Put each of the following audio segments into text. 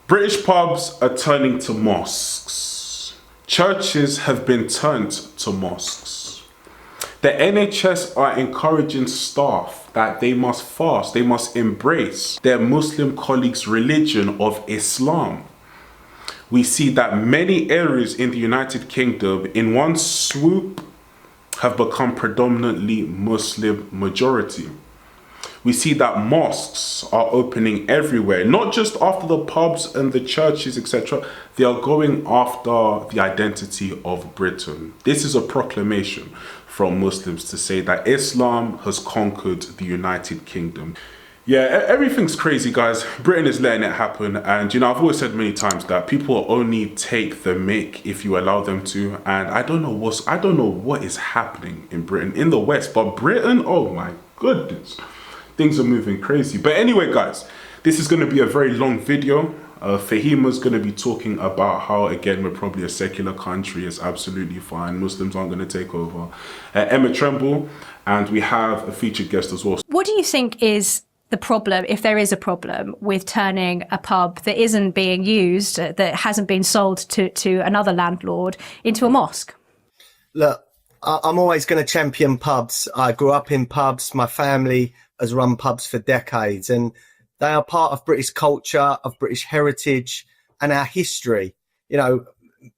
British pubs are turning to mosques. Churches have been turned to mosques. The NHS are encouraging staff that they must fast, they must embrace their Muslim colleagues' religion of Islam. We see that many areas in the United Kingdom in one swoop have become predominantly Muslim majority. We see that mosques are opening everywhere, not just after the pubs and the churches, etc. They are going after the identity of Britain. This is a proclamation from Muslims to say that Islam has conquered the United Kingdom. Yeah, everything's crazy, guys. Britain is letting it happen. And, you know, I've always said many times that people only take the mick if you allow them to. And I don't know what is happening in Britain, in the West, but Britain, oh my goodness. Things are moving crazy. But anyway, guys, this is going to be a very long video. Fahima's going to be talking about how, again, we're probably a secular country. It's absolutely fine. Muslims aren't going to take over. Emma Tremble, and we have a featured guest as well. What do you think is the problem, if there is a problem, with turning a pub that isn't being used, that hasn't been sold to another landlord, into a mosque? Look, I'm always going to champion pubs. I grew up in pubs. My family has run pubs for decades, and they are part of British culture, of British heritage and our history. You know,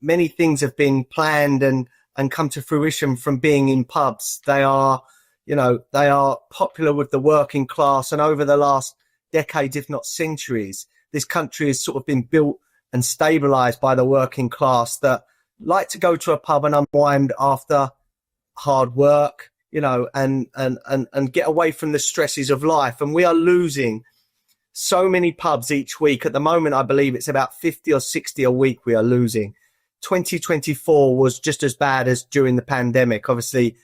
many things have been planned and come to fruition from being in pubs. They are, you know, they are popular with the working class, and over the last decades, if not centuries, this country has sort of been built and stabilised by the working class that like to go to a pub and unwind after hard work, you know, and get away from the stresses of life. And we are losing so many pubs each week. At the moment, I believe it's about 50 or 60 a week we are losing. 2024 was just as bad as during the pandemic. Obviously,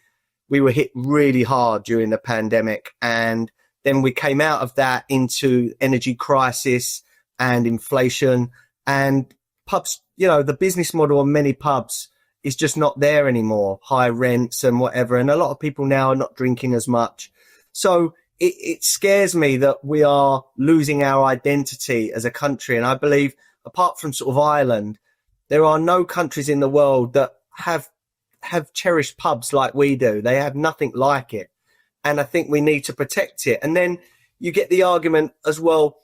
we were hit really hard during the pandemic, and then we came out of that into energy crisis and inflation, and pubs, you know, the business model of many pubs is just not there anymore. High rents and whatever. And a lot of people now are not drinking as much. So it scares me that we are losing our identity as a country. And I believe, apart from sort of Ireland, there are no countries in the world that have cherished pubs like we do. They have nothing like it. And I think we need to protect it. And then you get the argument as well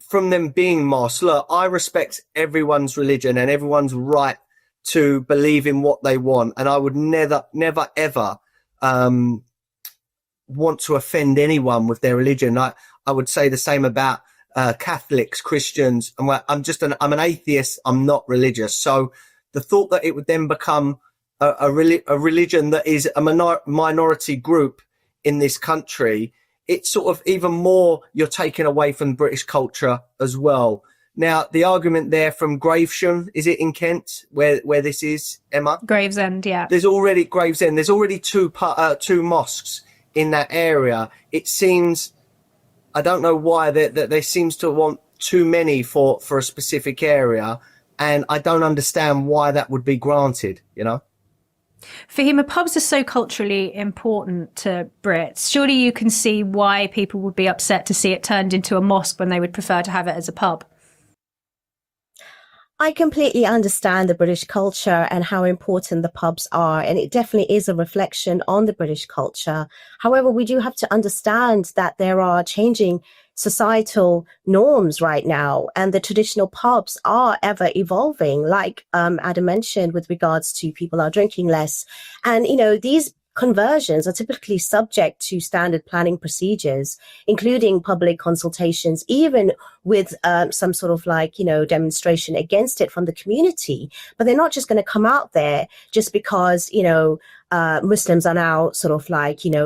from them being mosques. Look, I respect everyone's religion and everyone's right to believe in what they want. And I would never, ever want to offend anyone with their religion. I would say the same about Catholics, Christians. And I'm an atheist. I'm not religious. So the thought that it would then become a religion that is a minority group in this country, it's sort of even more you're taking away from British culture as well. Now, the argument there from Gravesham, is it in Kent where this is, Emma? Gravesend, yeah. There's already Gravesend. There's already two mosques in that area. It seems, I don't know why, that they seems to want too many for a specific area, and I don't understand why that would be granted, you know? Fahima, pubs are so culturally important to Brits. Surely you can see why people would be upset to see it turned into a mosque when they would prefer to have it as a pub. I completely understand the British culture and how important the pubs are, and it definitely is a reflection on the British culture. However, we do have to understand that there are changing societal norms right now, and the traditional pubs are ever evolving, like Adam mentioned, with regards to people are drinking less. And, you know, these conversions are typically subject to standard planning procedures, including public consultations, even with some sort of demonstration against it from the community. But they're not just going to come out there just because, Muslims are now sort of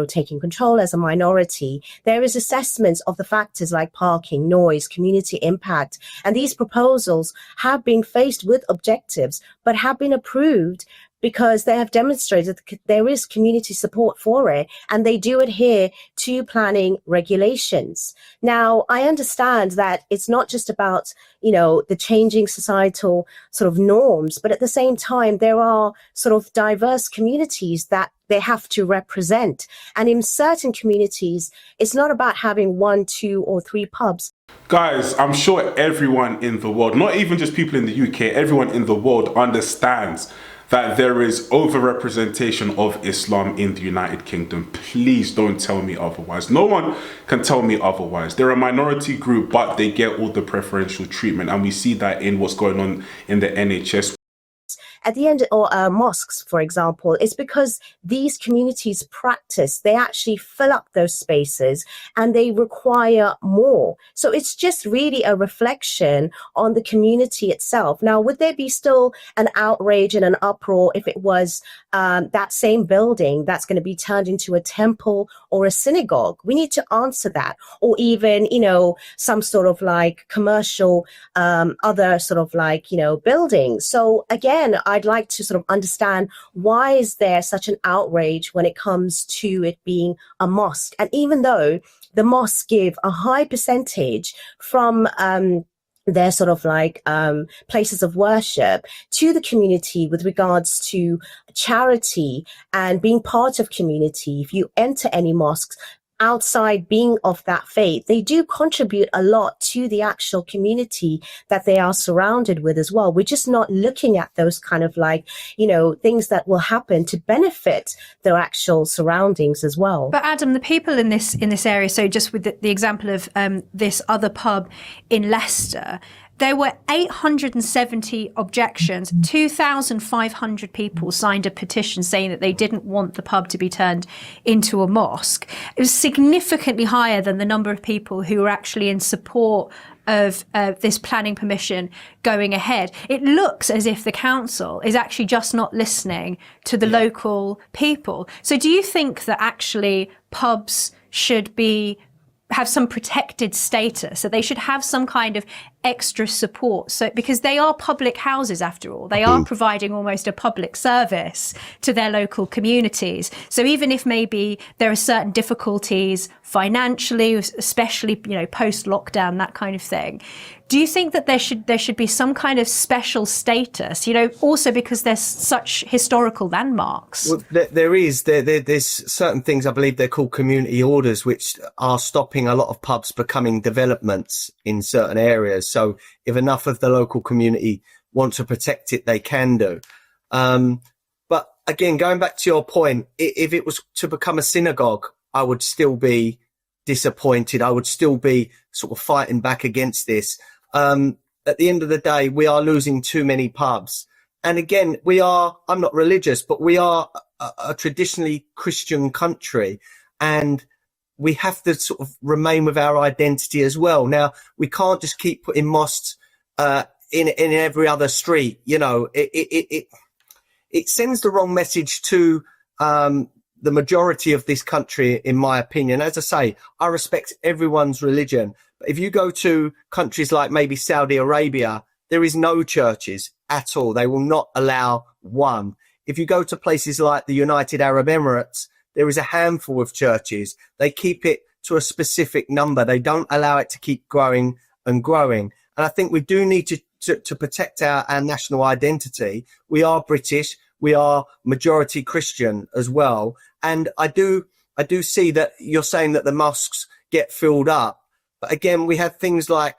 taking control as a minority. There is assessments of the factors like parking, noise, community impact. And these proposals have been faced with objectives, but have been approved because they have demonstrated that there is community support for it, and they do adhere to planning regulations. Now, I understand that it's not just about, the changing societal sort of norms, but at the same time, there are sort of diverse communities that they have to represent. And in certain communities, it's not about having 1, 2, or 3 pubs. Guys, I'm sure everyone in the world, not even just people in the UK, everyone in the world understands that there is overrepresentation of Islam in the United Kingdom. Please don't tell me otherwise. No one can tell me otherwise. They're a minority group, but they get all the preferential treatment. And we see that in what's going on in the NHS. At the end, or mosques, for example, is because these communities practice, they actually fill up those spaces and they require more. So it's just really a reflection on the community itself. Now, would there be still an outrage and an uproar if it was that same building that's going to be turned into a temple or a synagogue? We need to answer that. Or even, some sort of like commercial, other sort of like, buildings. So again, I'd like to sort of understand, why is there such an outrage when it comes to it being a mosque? And even though the mosques give a high percentage from their sort of like places of worship to the community with regards to charity and being part of community, if you enter any mosques, outside being of that faith, they do contribute a lot to the actual community that they are surrounded with as well. We're just not looking at those kind of like, things that will happen to benefit their actual surroundings as well. But Adam, the people in this area, so just with the example of this other pub in Leicester, there were 870 objections. 2,500 people signed a petition saying that they didn't want the pub to be turned into a mosque. It was significantly higher than the number of people who were actually in support of this planning permission going ahead. It looks as if the council is actually just not listening to the local people. So do you think that actually pubs should have some protected status, that they should have some kind of extra support? So, because they are public houses after all, they are providing almost a public service to their local communities. So even if maybe there are certain difficulties financially, especially, post lockdown, that kind of thing, do you think that there should be some kind of special status, also because there's such historical landmarks? Well, there's certain things, I believe they're called community orders, which are stopping a lot of pubs becoming developments in certain areas. So if enough of the local community want to protect it, they can do. But again, going back to your point, if it was to become a synagogue, I would still be disappointed. I would still be sort of fighting back against this. At the end of the day, we are losing too many pubs. And again, I'm not religious, but we are a traditionally Christian country, and we have to sort of remain with our identity as well. Now, we can't just keep putting mosques in every other street. It sends the wrong message to the majority of this country, in my opinion. As I say, I respect everyone's religion. But if you go to countries like maybe Saudi Arabia, there is no churches at all. They will not allow one. If you go to places like the United Arab Emirates, there is a handful of churches. They keep it to a specific number. They don't allow it to keep growing and growing. And I think we do need to protect our national identity. We are British. We are majority Christian as well. And I do see that you're saying that the mosques get filled up. But again, we have things like,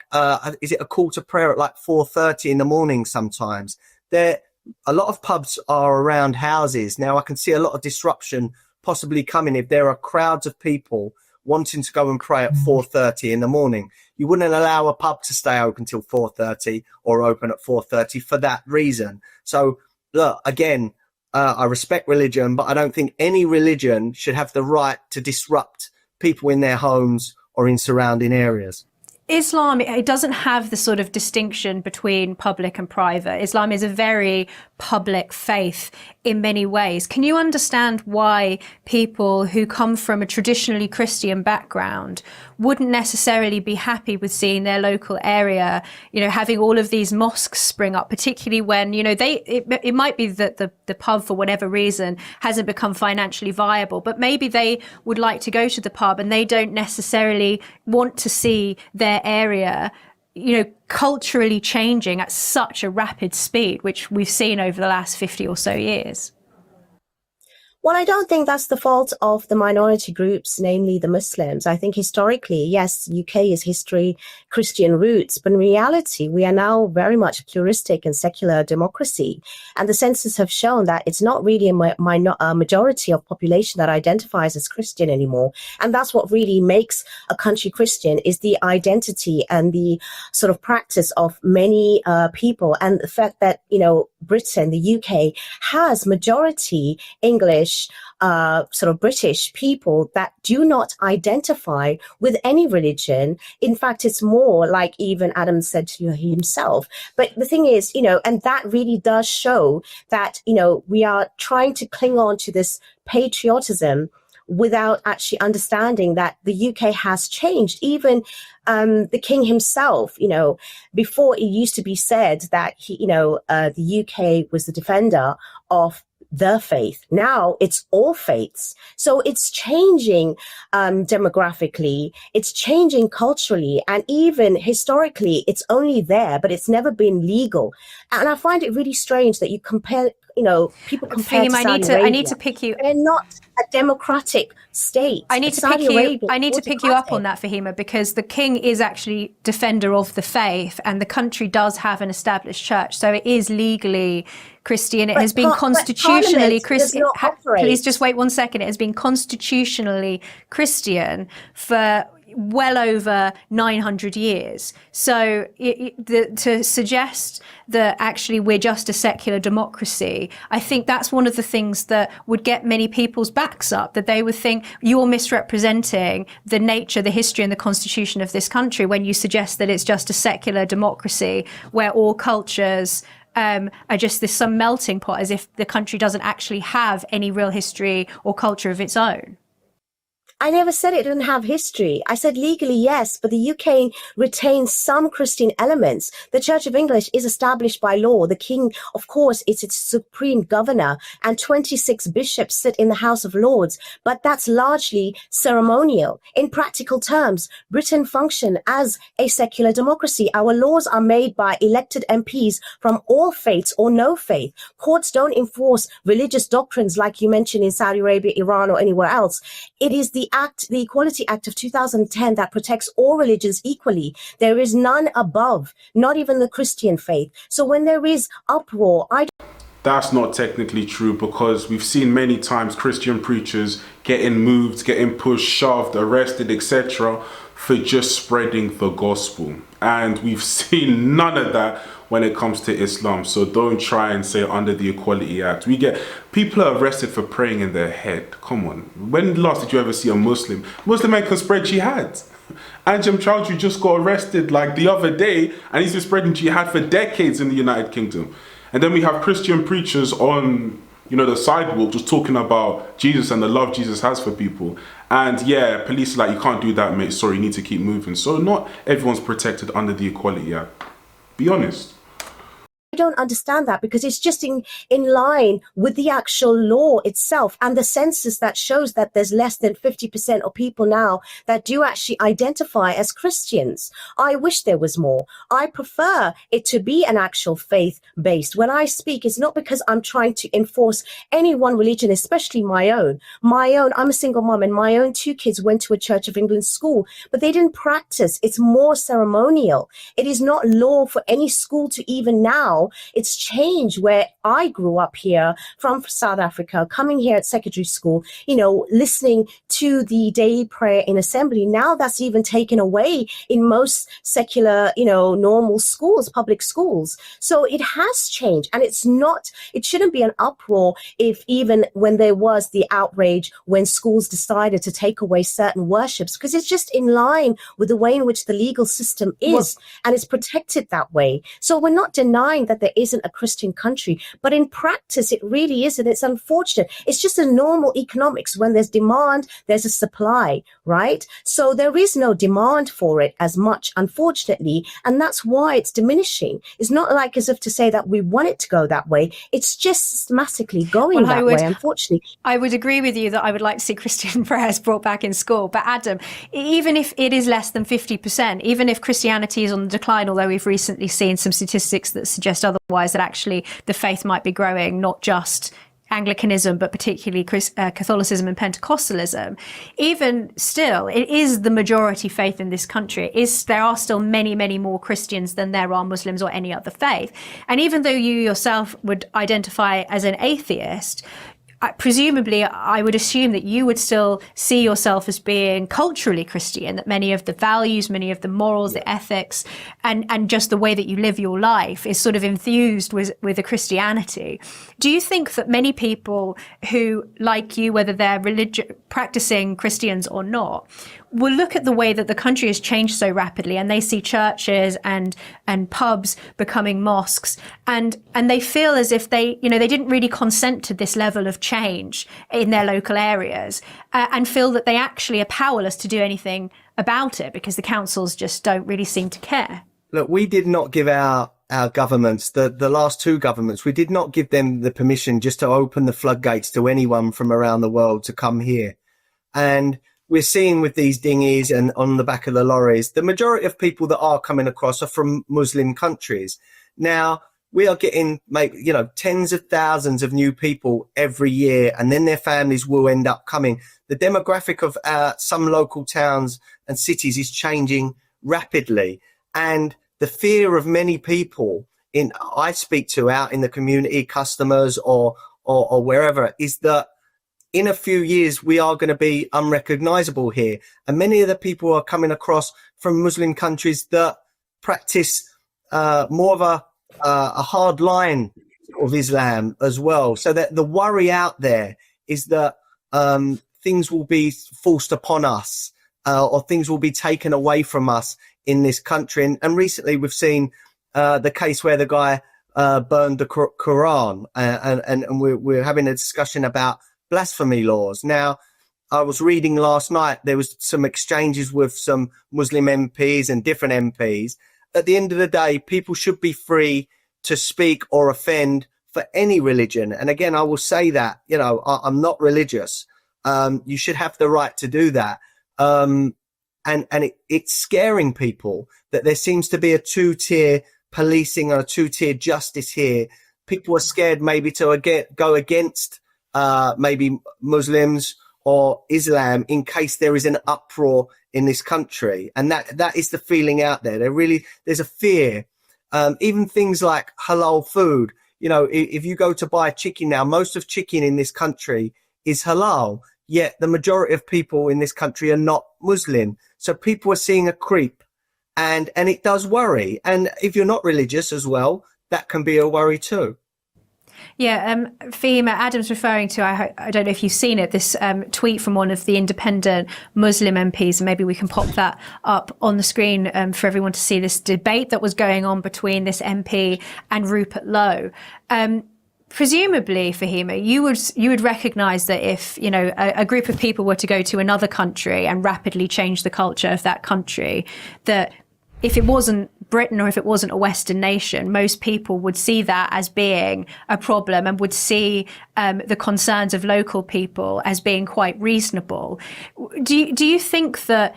is it a call to prayer at like 4:30 in the morning sometimes? A lot of pubs are around houses. Now, I can see a lot of disruption possibly coming if there are crowds of people wanting to go and pray at 4:30 in the morning. You wouldn't allow a pub to stay open till 4:30 or open at 4:30 for that reason. So, look, again, I respect religion, but I don't think any religion should have the right to disrupt people in their homes or in surrounding areas. Islam, it doesn't have the sort of distinction between public and private. Islam is a very public faith in many ways. Can you understand why people who come from a traditionally Christian background wouldn't necessarily be happy with seeing their local area, having all of these mosques spring up, particularly when, it might be that the pub, for whatever reason, hasn't become financially viable, but maybe they would like to go to the pub and they don't necessarily want to see their area, culturally changing at such a rapid speed, which we've seen over the last 50 or so years. Well, I don't think that's the fault of the minority groups, namely the Muslims. I think historically, yes, UK is history, Christian roots. But in reality, we are now very much pluralistic and secular democracy. And the census have shown that it's not really a majority of population that identifies as Christian anymore. And that's what really makes a country Christian, is the identity and the sort of practice of many people. And the fact that, Britain, the UK, has majority English, sort of British people that do not identify with any religion. In fact, it's more like even Adam said to himself. But the thing is, and that really does show that, we are trying to cling on to this patriotism without actually understanding that the UK has changed. Even the king himself, before it used to be said that the UK was the defender of the faith. Now it's all faiths. So it's changing demographically, it's changing culturally, and even historically, it's only there, but it's never been legal. And I find it really strange that you compare, people compare Fahim, to Saudi Arabia. I need to pick you. They're not a democratic state. I need to pick you up on that, Fahima, because the king is actually defender of the faith, and the country does have an established church, so it is legally Christian. It has been constitutionally Christian. Please just wait 1 second. It has been constitutionally Christian for well over 900 years. So to suggest that actually we're just a secular democracy, I think that's one of the things that would get many people's backs up, that they would think you're misrepresenting the nature, the history and the constitution of this country when you suggest that it's just a secular democracy where all cultures are just some melting pot, as if the country doesn't actually have any real history or culture of its own. I never said it didn't have history. I said legally, yes, but the UK retains some Christian elements. The Church of England is established by law. The King, of course, is its supreme governor, and 26 bishops sit in the House of Lords, but that's largely ceremonial. In practical terms, Britain functions as a secular democracy. Our laws are made by elected MPs from all faiths or no faith. Courts don't enforce religious doctrines like you mentioned in Saudi Arabia, Iran, or anywhere else. It is the Equality Act of 2010 that protects all religions equally. There is none above, not even the Christian faith. So when there is uproar, That's not technically true, because we've seen many times Christian preachers getting moved, getting pushed, shoved, arrested, etc. for just spreading the gospel. And we've seen none of that when it comes to Islam. So don't try and say under the Equality Act. People are arrested for praying in their head. Come on. When last did you ever see a Muslim man can spread jihad? Anjem Chowdhury just got arrested like the other day, and he's been spreading jihad for decades in the United Kingdom. And then we have Christian preachers on the sidewalk just talking about Jesus and the love Jesus has for people. And yeah, police are like, you can't do that, mate. Sorry, you need to keep moving. So not everyone's protected under the Equality Act. Be honest. I don't understand that, because it's just in line with the actual law itself and the census that shows that there's less than 50% of people now that do actually identify as Christians. I wish there was more. I prefer it to be an actual faith-based. When I speak, it's not because I'm trying to enforce any one religion, especially my own. I'm a single mom, and my own 2 kids went to a Church of England school, but they didn't practice. It's more ceremonial. It is not law for any school to even now. It's changed where I grew up here from South Africa, coming here at secondary school, listening to the daily prayer in assembly. Now that's even taken away in most secular, normal schools, public schools. So it has changed, and it shouldn't be an uproar if even when there was the outrage when schools decided to take away certain worships, because it's just in line with the way in which the legal system is, and it's protected that way. So we're not denying that there isn't a Christian country, but in practice it really isn't. It's unfortunate. It's just a normal economics. When there's demand, there's a supply, right? So there is no demand for it as much, unfortunately, and that's why it's diminishing. It's not like as if to say that we want it to go that way. It's just systematically going that way, unfortunately. I would agree with you that I would like to see Christian prayers brought back in school. But Adam, even if it is less than 50%, even if Christianity is on the decline, although we've recently seen some statistics that suggest otherwise, that actually the faith might be growing, not just Anglicanism, but particularly Catholicism and Pentecostalism, even still, it is the majority faith in this country. There are still many, many more Christians than there are Muslims or any other faith. And even though you yourself would identify as an atheist, presumably, I would assume that you would still see yourself as being culturally Christian, that many of the values, many of the morals, the ethics, and just the way that you live your life is sort of infused with a Christianity. Do you think that many people who, like you, whether they're practicing Christians or not, will look at the way that the country has changed so rapidly, and they see churches and pubs becoming mosques, and they feel as if they didn't really consent to this level of change in their local areas, and feel that they actually are powerless to do anything about it because the councils just don't really seem to care? Look, we did not give our governments, the last two governments, we did not give them the permission just to open the floodgates to anyone from around the world to come here. And we're seeing with these dinghies and on the back of the lorries, the majority of people that are coming across are from Muslim countries. Now, we are getting tens of thousands of new people every year, and then their families will end up coming. The demographic of some local towns and cities is changing rapidly, and the fear of many people I speak to out in the community, customers or wherever, is that in a few years, we are going to be unrecognizable here. And many of the people are coming across from Muslim countries that practice more of a hard line of Islam as well. So that the worry out there is that things will be forced upon us or things will be taken away from us in this country. And recently we've seen the case where the guy burned the Quran, and we're having a discussion about blasphemy laws. Now, I was reading last night, there was some exchanges with some Muslim MPs and different MPs. At the end of the day, people should be free to speak or offend for any religion. And again, I will say that, I'm not religious. You should have the right to do that. And it's scaring people that there seems to be a two-tier policing or a two-tier justice here. People are scared maybe to go against maybe Muslims or Islam in case there is an uproar in this country. And that is the feeling out there. There's a fear. Even things like halal food. If you go to buy chicken now, most of chicken in this country is halal, yet the majority of people in this country are not Muslim. So people are seeing a creep, and it does worry. And if you're not religious as well, that can be a worry too. Yeah, Fahima, Adam's referring to, I don't know if you've seen it, this tweet from one of the independent Muslim MPs, and maybe we can pop that up on the screen for everyone to see this debate that was going on between this MP and Rupert Lowe. Presumably, Fahima, you would recognise that if a group of people were to go to another country and rapidly change the culture of that country, that if it wasn't Britain or if it wasn't a Western nation, most people would see that as being a problem and would see the concerns of local people as being quite reasonable. Do you think that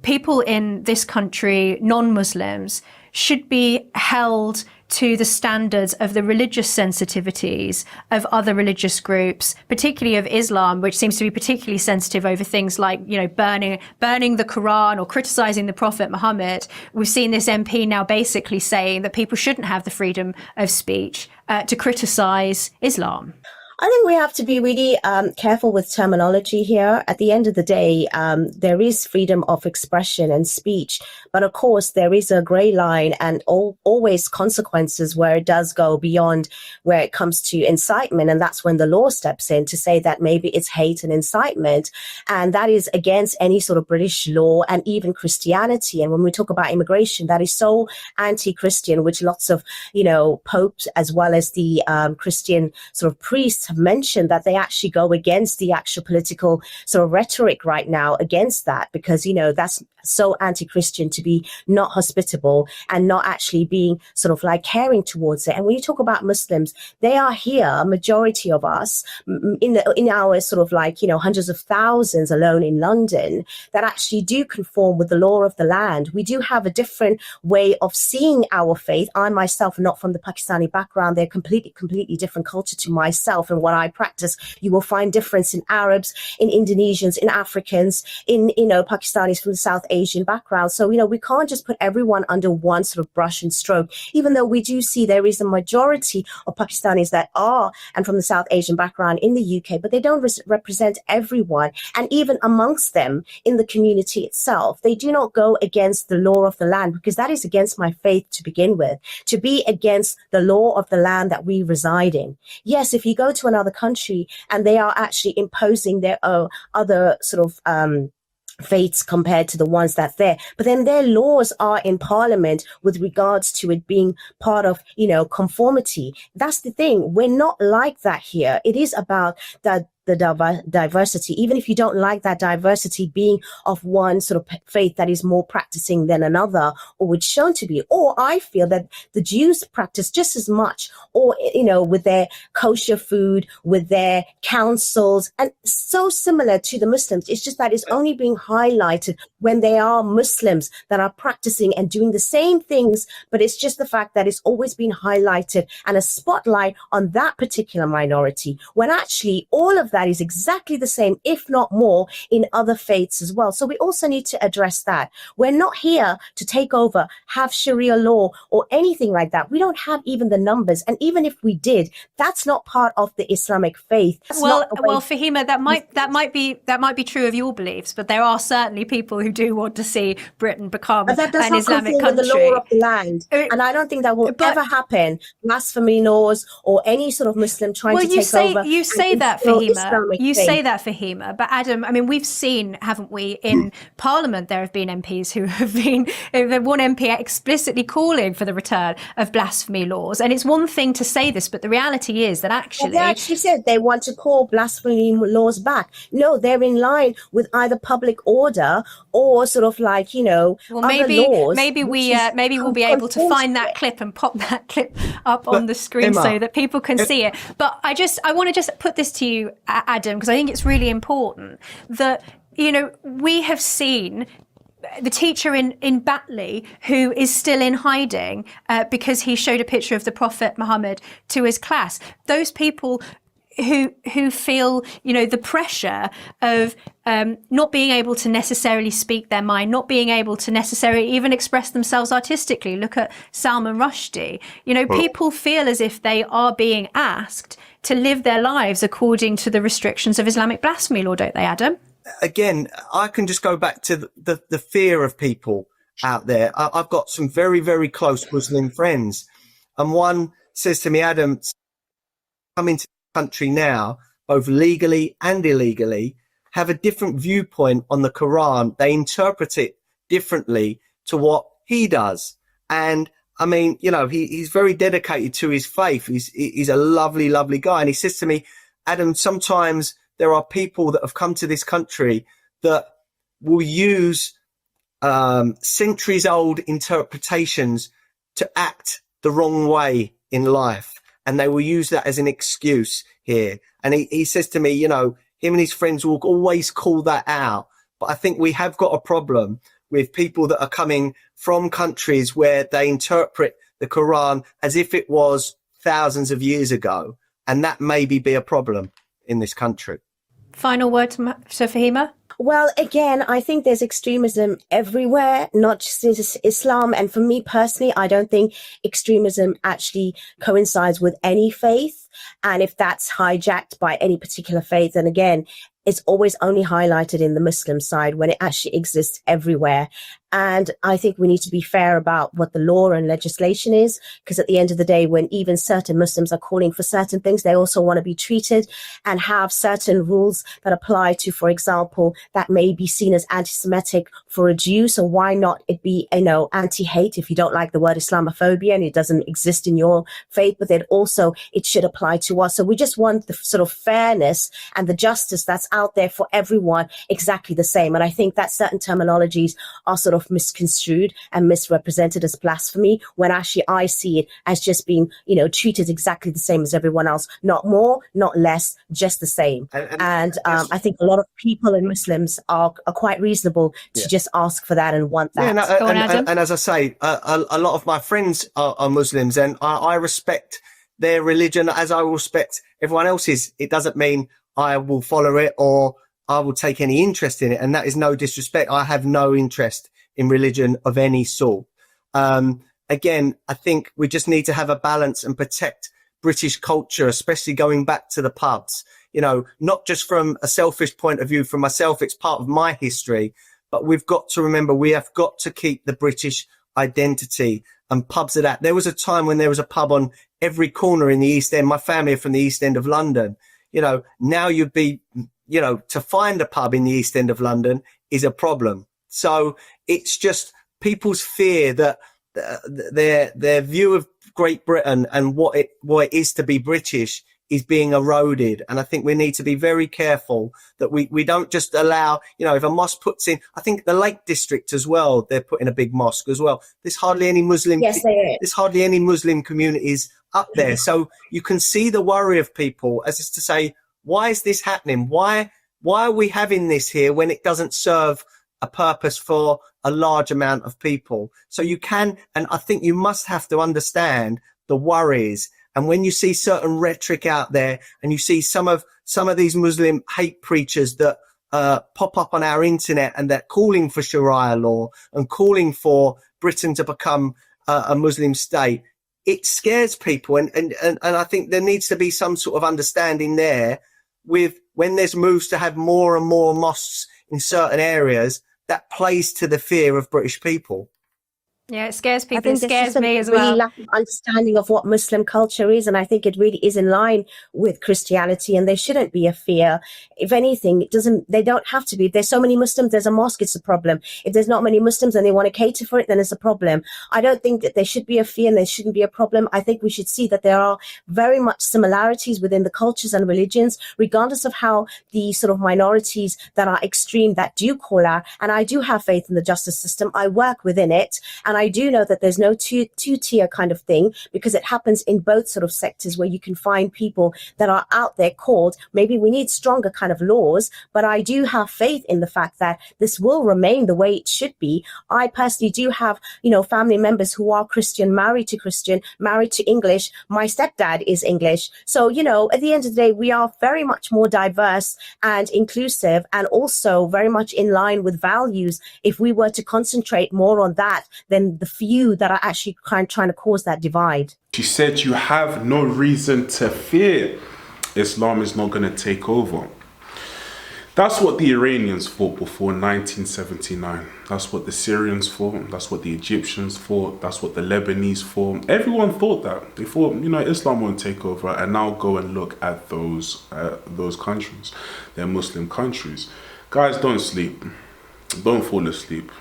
people in this country, non-Muslims, should be held to the standards of the religious sensitivities of other religious groups, particularly of Islam, which seems to be particularly sensitive over things like, burning the Quran or criticizing the Prophet Muhammad? We've seen this MP now basically saying that people shouldn't have the freedom of speech to criticize Islam. I think we have to be really careful with terminology here. At the end of the day, there is freedom of expression and speech, but of course there is a grey line and always consequences where it does go beyond where it comes to incitement, and that's when the law steps in to say that maybe it's hate and incitement, and that is against any sort of British law and even Christianity. And when we talk about immigration, that is so anti-Christian, which lots of popes as well as the Christian sort of priests have mentioned that they actually go against the actual political sort of rhetoric right now against that, because that's so anti-Christian to be not hospitable and not actually being sort of like caring towards it. And when you talk about Muslims, they are here, a majority of us in our sort of like, hundreds of thousands alone in London that actually do conform with the law of the land. We do have a different way of seeing our faith. I myself, not from the Pakistani background, they're completely different culture to myself and what I practice. You will find difference in Arabs, in Indonesians, in Africans, in, Pakistanis from the South Asian background. So, we can't just put everyone under one sort of brush and stroke, even though we do see there is a majority of Pakistanis that are and from the South Asian background in the UK, but they don't represent everyone. And even amongst them in the community itself, they do not go against the law of the land, because that is against my faith to begin with, to be against the law of the land that we reside in. Yes, if you go to another country and they are actually imposing their own other sort of faiths compared to the ones that's there, but then their laws are in parliament with regards to it being part of, conformity. That's the thing. We're not like that here. It is about the diversity, even if you don't like that diversity being of one sort of faith that is more practicing than another, or it's shown to be. Or I feel that the Jews practice just as much, or, with their kosher food, with their councils, and so similar to the Muslims. It's just that it's only being highlighted when they are Muslims that are practicing and doing the same things, but it's just the fact that it's always been highlighted and a spotlight on that particular minority, when actually all of that is exactly the same, if not more, in other faiths as well. So we also need to address that. We're not here to take over, have Sharia law or anything like that. We don't have even the numbers. And even if we did, that's not part of the Islamic faith. Well, Fahima, that might be true of your beliefs, but there are certainly people who do want to see Britain become an Islamic country. With the law of the land. And I don't think that will ever happen. Blasphemy laws or any sort of Muslim trying to take over. You say that, Fahima. You say that, Fahima, but Adam, I mean, we've seen, haven't we, in Parliament, there have been MPs who have been, one MP explicitly calling for the return of blasphemy laws. And it's one thing to say this, but the reality is that actually... Well, they actually said they want to call blasphemy laws back. No, they're in line with either public order or sort of like, other laws. Maybe we'll be able to find that clip and pop that clip up on the screen, Emma, so that people can see it. But I want to just put this to you, Adam, because I think it's really important that, we have seen the teacher in Batley who is still in hiding because he showed a picture of the Prophet Muhammad to his class. Those people who feel, the pressure of not being able to necessarily speak their mind, not being able to necessarily even express themselves artistically. Look at Salman Rushdie. People feel as if they are being asked to live their lives according to the restrictions of Islamic blasphemy law, don't they, Adam? Again, I can just go back to the fear of people out there. I've got some very, very close Muslim friends, and one says to me, Adam, come into the country now, both legally and illegally, have a different viewpoint on the Quran. They interpret it differently to what he does. And I mean, he's very dedicated to his faith. He's a lovely, lovely guy. And he says to me, Adam, sometimes there are people that have come to this country that will use centuries old interpretations to act the wrong way in life. And they will use that as an excuse here. And he says to me, him and his friends will always call that out. But I think we have got a problem with people that are coming from countries where they interpret the Quran as if it was thousands of years ago. And that maybe be a problem in this country. Final word to Fahima? Well, again, I think there's extremism everywhere, not just in Islam. And for me personally, I don't think extremism actually coincides with any faith. And if that's hijacked by any particular faith, then again, it's always only highlighted in the Muslim side when it actually exists everywhere. And I think we need to be fair about what the law and legislation is, because at the end of the day, when even certain Muslims are calling for certain things, they also want to be treated and have certain rules that apply to, for example, that may be seen as anti-Semitic for a Jew. So why not it be, anti-hate if you don't like the word Islamophobia and it doesn't exist in your faith, but then also it should apply to us. So we just want the sort of fairness and the justice that's out there for everyone exactly the same. And I think that certain terminologies are sort of misconstrued and misrepresented as blasphemy, when actually I see it as just being, treated exactly the same as everyone else, not more, not less, just the same. And I think a lot of people and Muslims are quite reasonable to just ask for that and want that. And as I say, a lot of my friends are Muslims, and I respect their religion as I respect everyone else's. It doesn't mean I will follow it or I will take any interest in it. And that is no disrespect. I have no interest in religion of any sort. Again, I think we just need to have a balance and protect British culture, especially going back to the pubs, not just from a selfish point of view for myself. It's part of my history, but we've got to remember we have got to keep the British identity, and pubs are that. There was a time when there was a pub on every corner in the East End. My family are from the East End of London. Now you'd be, to find a pub in the East End of London is a problem. So it's just people's fear that their view of Great Britain and what it is to be British is being eroded. And I think we need to be very careful that we don't just allow, if a mosque puts in, I think the Lake District as well, they're putting a big mosque as well. There's hardly any Muslim, there's hardly any Muslim communities up there. So you can see the worry of people as is to say, why is this happening? Why are we having this here when it doesn't serve a purpose for a large amount of people? So you can, and I think you must have to understand the worries. And when you see certain rhetoric out there and you see some of these Muslim hate preachers that pop up on our internet and they're calling for Sharia law and calling for Britain to become a Muslim state, it scares people. And I think there needs to be some sort of understanding there with when there's moves to have more and more mosques in certain areas, that plays to the fear of British people. Yeah, it scares people. I think It scares me as well. Really lack of understanding of what Muslim culture is, and I think it really is in line with Christianity, and there shouldn't be a fear. If anything, they don't have to be. If there's so many Muslims, there's a mosque, it's a problem. If there's not many Muslims and they want to cater for it, then it's a problem. I don't think that there should be a fear and there shouldn't be a problem. I think we should see that there are very much similarities within the cultures and religions, regardless of how the sort of minorities that are extreme, that do call out. And I do have faith in the justice system. I work within it, and I do know that there's no two-tier kind of thing, because it happens in both sort of sectors where you can find people that are out there called, maybe we need stronger kind of laws, but I do have faith in the fact that this will remain the way it should be. I personally do have, family members who are Christian, married to English. My stepdad is English. So, at the end of the day, we are very much more diverse and inclusive, and also very much in line with values if we were to concentrate more on that than the few that are actually trying to cause that divide. She said you have no reason to fear Islam is not going to take over. That's what the Iranians fought before 1979. That's what the Syrians fought. That's what the Egyptians fought. That's what the Lebanese fought. Everyone thought that. They thought, Islam won't take over. And now go and look at those countries. They're Muslim countries. Guys, don't sleep. Don't fall asleep.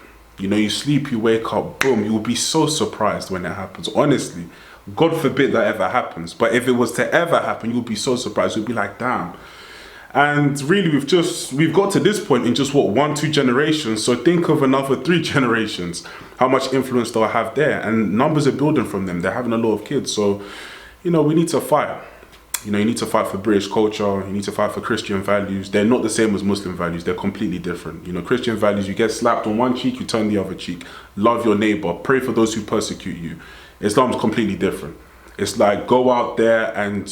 You sleep, you wake up, boom, you'll be so surprised when it happens. Honestly, God forbid that ever happens. But if it was to ever happen, you'll be so surprised. You'll be like, damn. And really, we've got to this point in just 1-2 generations. So think of another 3 generations, how much influence they'll have there. And numbers are building from them. They're having a lot of kids. So, we need to fight. You need to fight for British culture. You need to fight for Christian values. They're not the same as Muslim values. They're completely different. Christian values, you get slapped on one cheek, you turn the other cheek. Love your neighbor. Pray for those who persecute you. Islam's completely different. It's like, go out there and,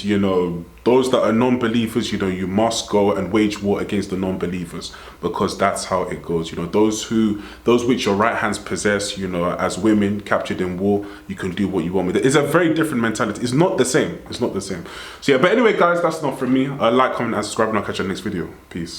those that are non-believers, you must go and wage war against the non-believers, because that's how it goes. Those which your right hands possess, as women captured in war, you can do what you want with it. It's a very different mentality. It's not the same. So yeah, but anyway, guys, that's not from me. Like, comment, and subscribe, and I'll catch you in the next video. Peace.